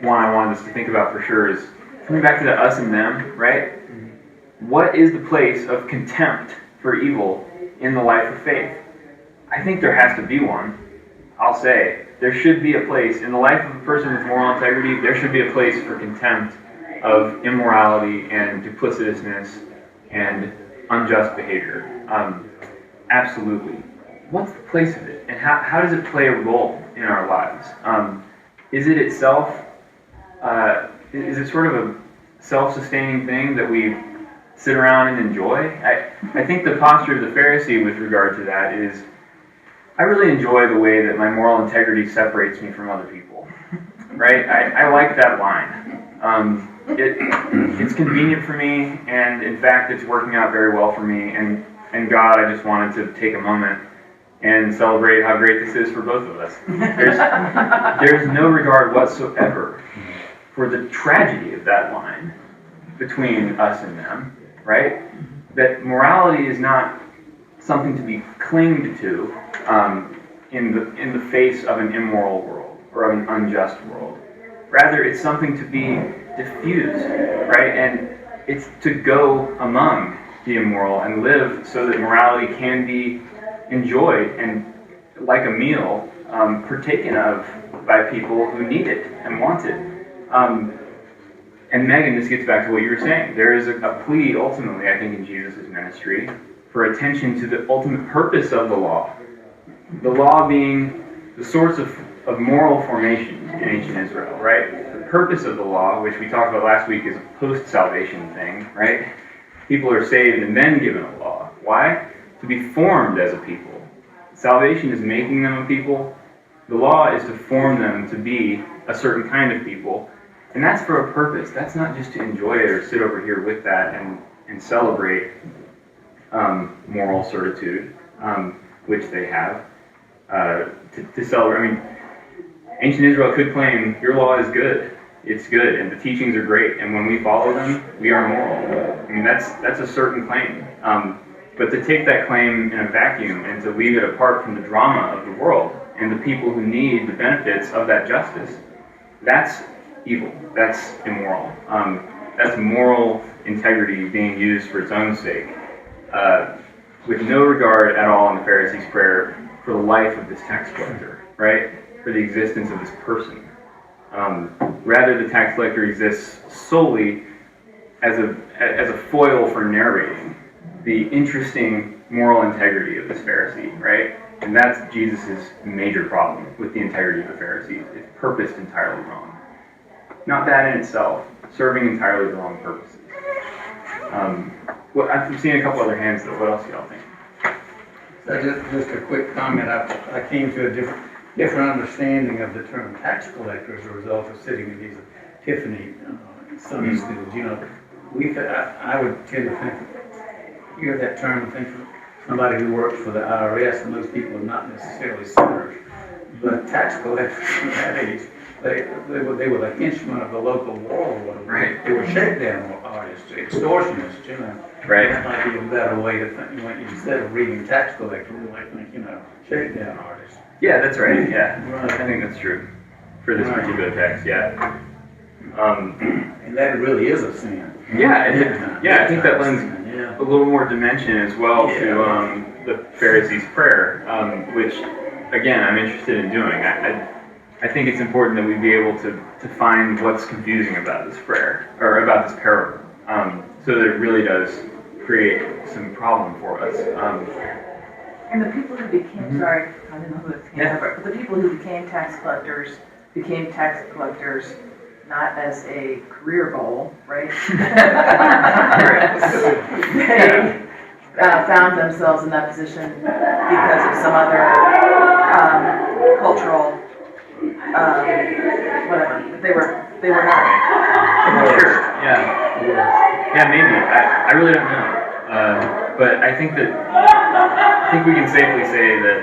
one I wanted us to think about for sure, is coming back to the us and them, right? What is the place of contempt for evil in the life of faith? I think there has to be one. I'll say, there should be a place in the life of a person with moral integrity, there should be a place for contempt of immorality and duplicitousness and unjust behavior. Absolutely. What's the place of it? And how does it play a role in our lives? Is it itself, is it sort of a self-sustaining thing that we sit around and enjoy? I think the posture of the Pharisee with regard to that is, I really enjoy the way that my moral integrity separates me from other people, right? I like that line. It's convenient for me, and in fact, it's working out very well for me, and God, I just wanted to take a moment and celebrate how great this is for both of us. There's no regard whatsoever for the tragedy of that line between us and them, right? That morality is not something to be clinged to in the face of an immoral world or of an unjust world. Rather, it's something to be diffused, right? And it's to go among the immoral and live so that morality can be enjoyed and, like a meal, partaken of by people who need it and want it. And Megan, this gets back to what you were saying. There is a plea, ultimately, I think, in Jesus' ministry for attention to the ultimate purpose of the law. The law being the source of moral formation in ancient Israel, right? The purpose of the law, which we talked about last week, is a post-salvation thing, right? People are saved and then given a law. Why? To be formed as a people. Salvation is making them a people. The law is to form them to be a certain kind of people. And that's for a purpose. That's not just to enjoy it or sit over here with that and celebrate moral certitude, which they have. To celebrate, I mean, ancient Israel could claim, your law is good. It's good, and the teachings are great, and when we follow them, we are moral. I mean, that's a certain claim. But to take that claim in a vacuum and to leave it apart from the drama of the world and the people who need the benefits of that justice, that's evil. That's immoral. That's moral integrity being used for its own sake. with no regard at all in the Pharisee's prayer for the life of this tax collector, right? For the existence of this person. Rather, the tax collector exists solely as a foil for narrating the interesting moral integrity of this Pharisee, right? And that's Jesus' major problem with the integrity of the Pharisees. It's purposed entirely wrong. Not bad in itself, serving entirely the wrong purposes. Well, I've seen a couple other hands though. What else do y'all think?
So just a quick comment, I came to a different understanding of the term tax collector as a result of sitting in these Tiffany Sunday schools. You know, I would tend to think, hear that term and think of somebody who works for the IRS, and those people are not necessarily sinners, but tax collectors from that age, they were the henchmen of the local warlord.
Right.
They were shakedown artists, extortionists, you know.
Right.
That might be a better way to think, instead of reading tax collector, we might think, shakedown artists.
Yeah, that's right. Yeah,
Right.
I think that's true for this particular text. Yeah.
And that really is a sin.
Yeah, I think that lends
Yeah.
a little more dimension as well to the Pharisees' prayer, which, again, I'm interested in doing. I think it's important that we be able to find what's confusing about this prayer, or about this parable, so that it really does create some problem for us.
And the people who became, sorry, I didn't know who it came over, but the people who became tax collectors not as a career goal, right? They found themselves in that position because of some other cultural, whatever. They were not.
Sure. Yeah, maybe. I really don't know. But I think we can safely say that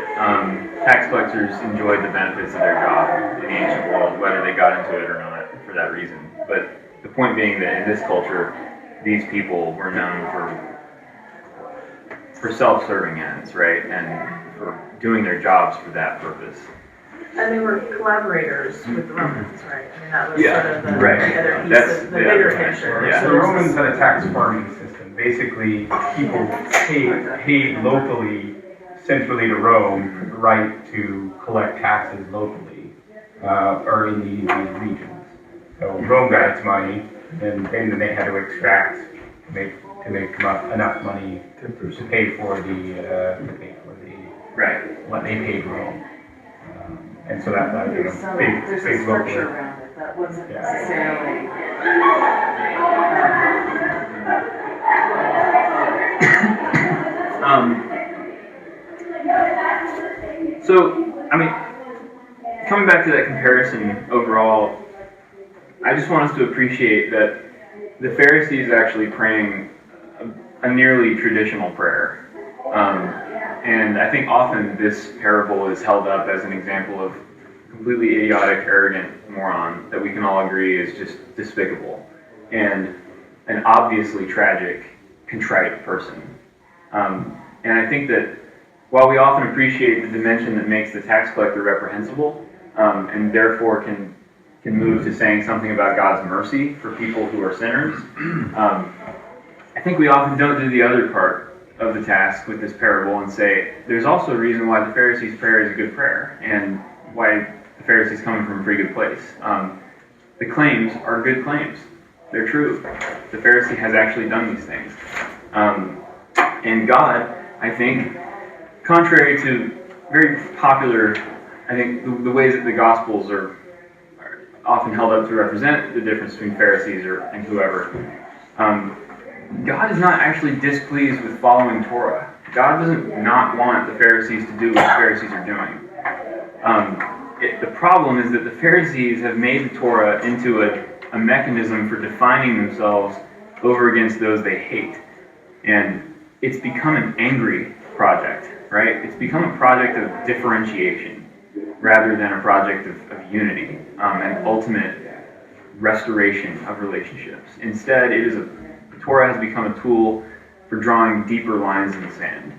tax collectors enjoyed the benefits of their job in the ancient world, whether they got into it or not, for that reason. But the point being that in this culture, these people were known for self-serving ends, right, and for doing their jobs for that purpose.
And they were collaborators with the Romans, right? I mean, that was
Yeah,
sort of the
right.
other piece
That's
of the
the
bigger
other
picture.
Yeah.
So the Romans had a tax farming system. Basically, people paid locally, centrally to Rome, the right to collect taxes locally, or in these regions. So Rome got its money, and then they had to extract to make enough money to pay for
Right.
what they paid Rome. And so that
There's a
big
structure
local.
around it that wasn't
Yeah.
necessarily.
So, I mean, coming back to that comparison overall, I just want us to appreciate that the Pharisees actually praying a nearly traditional prayer. And I think often this parable is held up as an example of completely idiotic, arrogant moron that we can all agree is just despicable and an obviously tragic, contrite person. And I think that while we often appreciate the dimension that makes the tax collector reprehensible, and therefore can move to saying something about God's mercy for people who are sinners, I think we often don't do the other part of the task with this parable and say, there's also a reason why the Pharisees' prayer is a good prayer, and why the Pharisees coming from a pretty good place. The claims are good claims. They're true. The Pharisee has actually done these things. And God, I think, contrary to very popular, I think the ways that the Gospels are often held up to represent the difference between Pharisees and whoever, God is not actually displeased with following Torah. God doesn't not want the Pharisees to do what the Pharisees are doing. The problem is that the Pharisees have made the Torah into a mechanism for defining themselves over against those they hate. And it's become an angry project, right? It's become a project of differentiation rather than a project of unity and ultimate restoration of relationships. Instead, the Torah has become a tool for drawing deeper lines in the sand.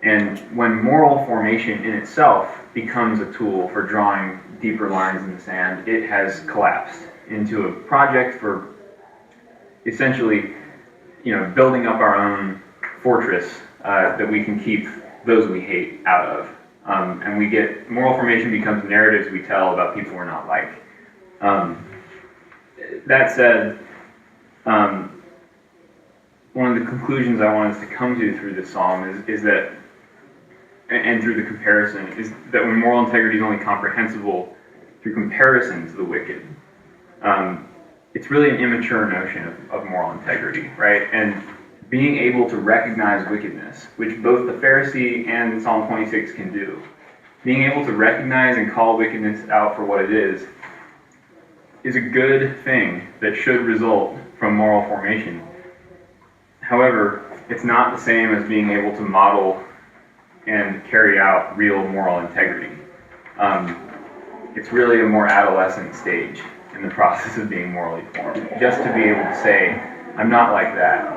And when moral formation in itself becomes a tool for drawing deeper lines in the sand, it has collapsed into a project for essentially, building up our own fortress that we can keep those we hate out of. And we get, moral formation becomes narratives we tell about people we're not like. That said, one of the conclusions I want us to come to through this psalm is that, and through the comparison, is that when moral integrity is only comprehensible through comparison to the wicked, it's really an immature notion of moral integrity, right? And being able to recognize wickedness, which both the Pharisee and Psalm 26 can do, being able to recognize and call wickedness out for what it is a good thing that should result from moral formation. However, it's not the same as being able to model and carry out real moral integrity. It's really a more adolescent stage in the process of being morally formed. Just to be able to say, I'm not like that.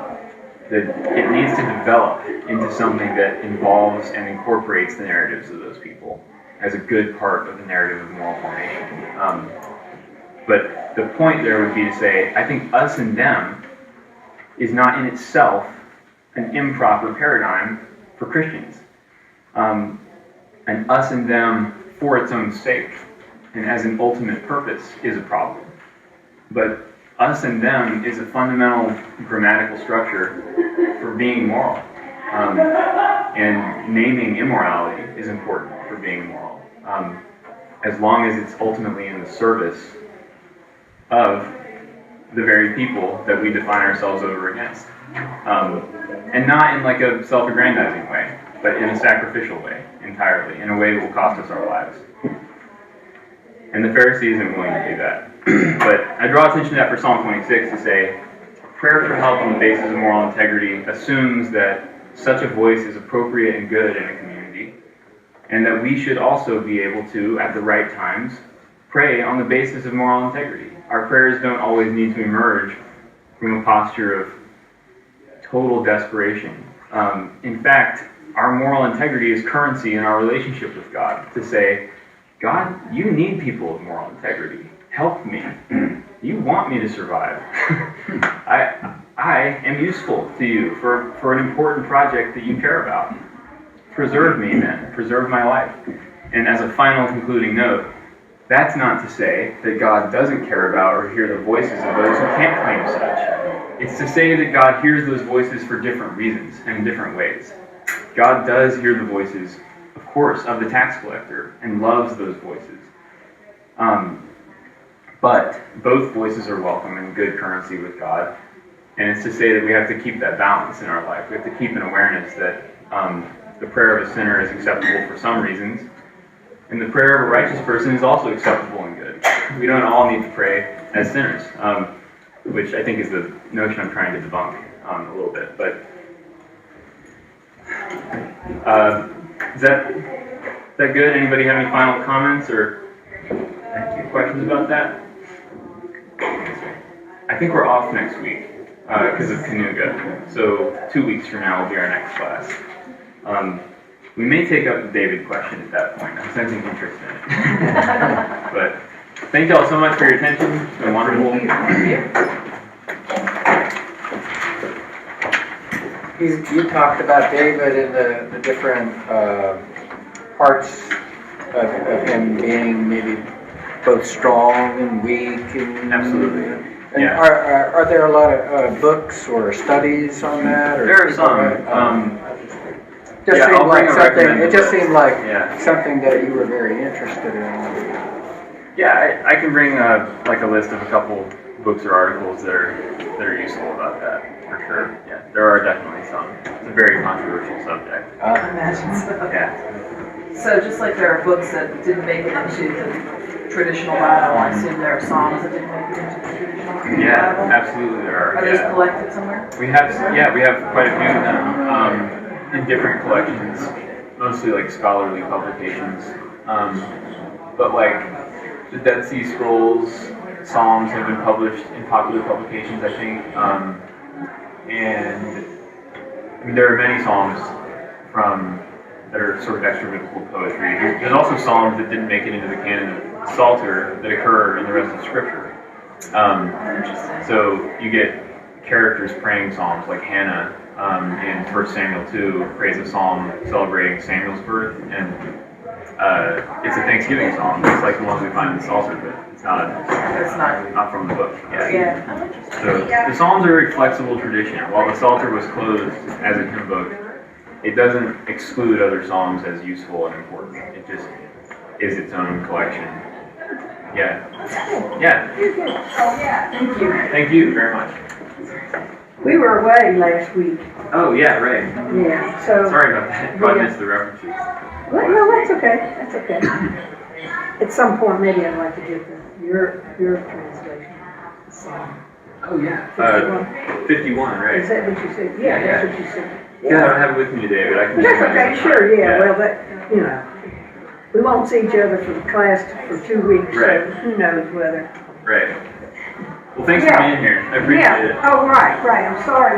That it needs to develop into something that involves and incorporates the narratives of those people as a good part of the narrative of moral formation. But the point there would be to say, I think us and them is not in itself an improper paradigm for Christians. And us and them for its own sake and as an ultimate purpose is a problem. But us and them is a fundamental grammatical structure for being moral. And naming immorality is important for being moral, as long as it's ultimately in the service of the very people that we define ourselves over against. And not in like a self-aggrandizing way, but in a sacrificial way, entirely, in a way that will cost us our lives. And the Pharisee isn't willing to do that. But I draw attention to that for Psalm 26 to say, prayer for help on the basis of moral integrity assumes that such a voice is appropriate and good in a community, and that we should also be able to, at the right times, pray on the basis of moral integrity. Our prayers don't always need to emerge from a posture of total desperation. In fact, our moral integrity is currency in our relationship with God, to say, God, you need people with moral integrity. Help me. You want me to survive. I am useful to you for an important project that you care about. Preserve me then. Preserve my life. And as a final concluding note, that's not to say that God doesn't care about or hear the voices of those who can't claim such. It's to say that God hears those voices for different reasons and in different ways. God does hear the voices, of course, of the tax collector and loves those voices. But both voices are welcome and good currency with God. And it's to say that we have to keep that balance in our life. We have to keep an awareness that the prayer of a sinner is acceptable for some reasons, and the prayer of a righteous person is also acceptable and good. We don't all need to pray as sinners, which I think is the notion I'm trying to debunk a little bit. But is that good? Anybody have any final comments or questions about that? I think we're off next week because of Canuga. So 2 weeks from now will be our next class. We may take up the David question at that point. I'm sensing interest in it. But thank you all so much for your attention. It's been wonderful.
You talked about David and the different parts of him being maybe both strong and weak. And,
Absolutely.
And
Yeah.
Are there a lot of books or studies on that? Or
There are some.
Just
Yeah,
seemed
I'll
like
bring a
something.
recommended
It just
list.
seemed like
Yeah.
something that you were very interested in.
Yeah, I can bring like a list of a couple books or articles that are useful about that, for sure. Yeah, there are definitely some. It's a very controversial subject.
I imagine so.
Yeah.
So just like there are books that didn't make it into the traditional Bible, I assume there are songs that didn't make it into the traditional
Yeah,
Bible?
absolutely there are.
Are those
Yeah.
collected somewhere?
We have quite a few of them in different collections, mostly like scholarly publications. But like the Dead Sea Scrolls, Psalms have been published in popular publications, I think. And I mean, there are many Psalms that are sort of extra biblical poetry. There's also Psalms that didn't make it into the canon of the Psalter that occur in the rest of Scripture. So you get characters praying Psalms like Hannah in 1 Samuel 2 prays a psalm celebrating Samuel's birth, and it's a Thanksgiving song, just like the ones we find in the Psalter, but it's not from the book. Yeah. So the Psalms are a flexible tradition. While the Psalter was closed as a hymn book, it doesn't exclude other songs as useful and important. It just is its own collection. Yeah. Yeah.
Thank you.
Thank you very much.
We were away last week,
Oh, yeah, right.
yeah, so.
Sorry about that. Probably missed the references.
Well, no, that's okay, that's okay. At some point, maybe I'd like to get your translation of the song.
Oh, yeah.
51.
51, right.
Is that what you said? Yeah, that's what you said.
Yeah, I don't have it with me today, but I can.
But that's okay, sure, yeah, well, that, you know, we won't see each other for class for 2 weeks, so
Right.
who knows whether.
Right. Well, thanks for
Yeah.
being here. I appreciate it.
Yeah, oh, right, I'm sorry.